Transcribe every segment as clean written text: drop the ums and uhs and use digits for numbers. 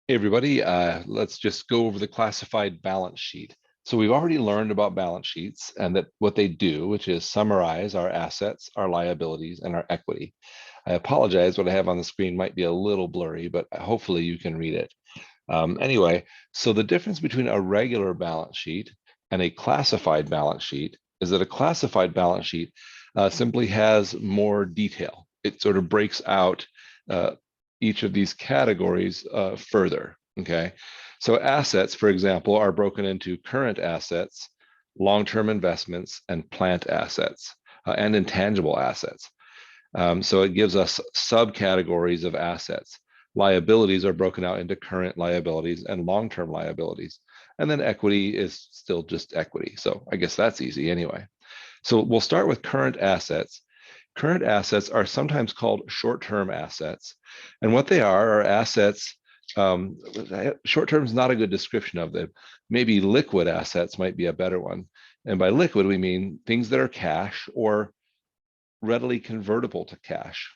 Hey everybody, let's just go over the classified balance sheet. So we've already learned about balance sheets and that what they do, which is summarize our assets, our liabilities, and our equity. I apologize, what I have on the screen might be a little blurry, but hopefully you can read it. Anyway, so the difference between a regular balance sheet and a classified balance sheet is that a classified balance sheet simply has more detail. It sort of breaks out uh, each of these categories further. Okay, so assets, for example, are broken into current assets, long-term investments, and plant assets, and intangible assets. So it gives us subcategories of assets. Liabilities are broken out into current liabilities and long-term liabilities. And then equity is still just equity. So I guess that's easy anyway. So we'll start with current assets. Current assets are sometimes called short-term assets. And what they are assets, short-term is not a good description of them. Maybe liquid assets might be a better one. And by liquid, we mean things that are cash or readily convertible to cash,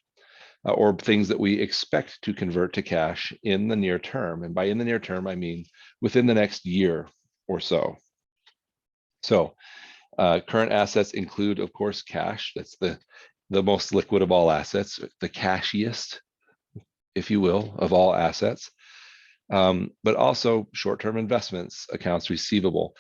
or things that we expect to convert to cash in the near term. And by in the near term, I mean within the next year or so. So current assets include, of course, cash. That's the most liquid of all assets, the cashiest, if you will, of all assets. But also short-term investments, accounts receivable.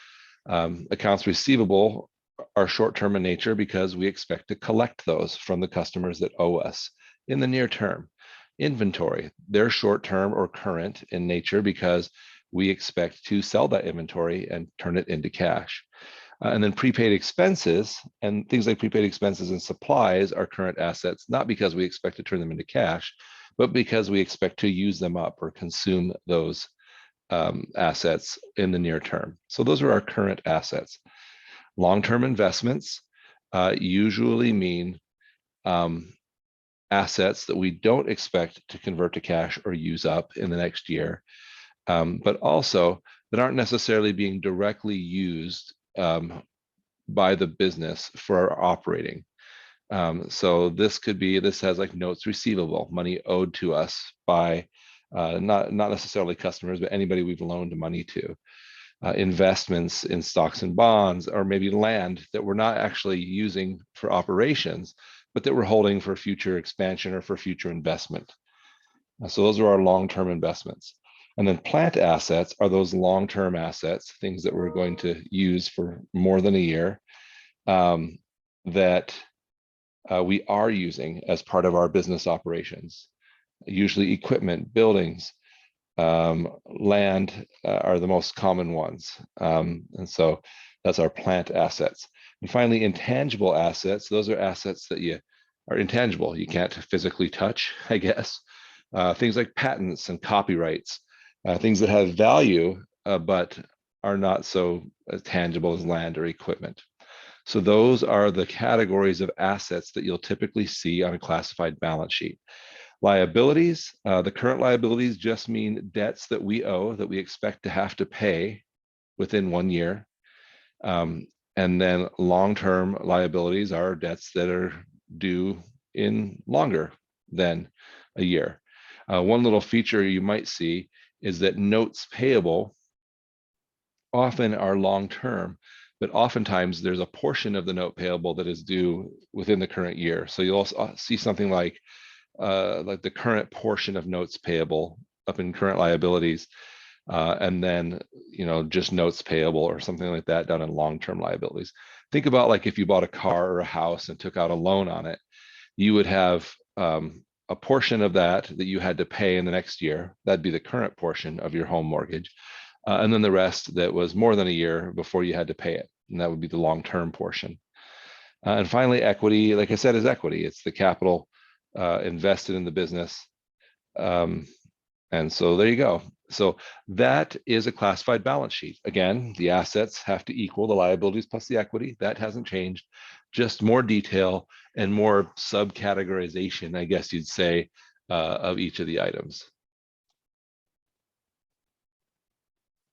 Accounts receivable are short-term in nature because we expect to collect those from the customers that owe us in the near term. Inventory, they're short-term or current in nature because we expect to sell that inventory and turn it into cash. And then prepaid expenses and things like prepaid expenses and supplies are current assets, not because we expect to turn them into cash, but because we expect to use them up or consume those assets in the near term. So those are our current assets. Long-term investments usually mean assets that we don't expect to convert to cash or use up in the next year, but also that aren't necessarily being directly used by the business for our operating. So this has like notes receivable, money owed to us by not necessarily customers, but anybody we've loaned money to. Investments in stocks and bonds, or maybe land that we're not actually using for operations, but that we're holding for future expansion or for future investment. So those are our long-term investments. And then plant assets are those long-term assets, things that we're going to use for more than a year, that we are using as part of our business operations. Usually equipment, buildings, land are the most common ones. And so that's our plant assets. And finally, intangible assets, those are assets that are intangible. You can't physically touch, I guess. Things like patents and copyrights, things that have value, but are not so tangible as land or equipment. So those are the categories of assets that you'll typically see on a classified balance sheet. Liabilities, the current liabilities just mean debts that we owe that we expect to have to pay within 1 year. And then long-term liabilities are debts that are due in longer than a year. One little feature you might see is that notes payable often are long-term, but oftentimes there's a portion of the note payable that is due within the current year. So you'll also see something like the current portion of notes payable up in current liabilities, and then just notes payable or something like that down in long-term liabilities. Think about like if you bought a car or a house and took out a loan on it, you would have a portion of that you had to pay in the next year. That'd be the current portion of your home mortgage. And then the rest that was more than a year before you had to pay it. And that would be the long-term portion. And finally, equity, like I said, is equity. It's the capital invested in the business. And so there you go. So that is a classified balance sheet. Again, the assets have to equal the liabilities plus the equity. That hasn't changed, just more detail and more subcategorization, I guess you'd say, of each of the items.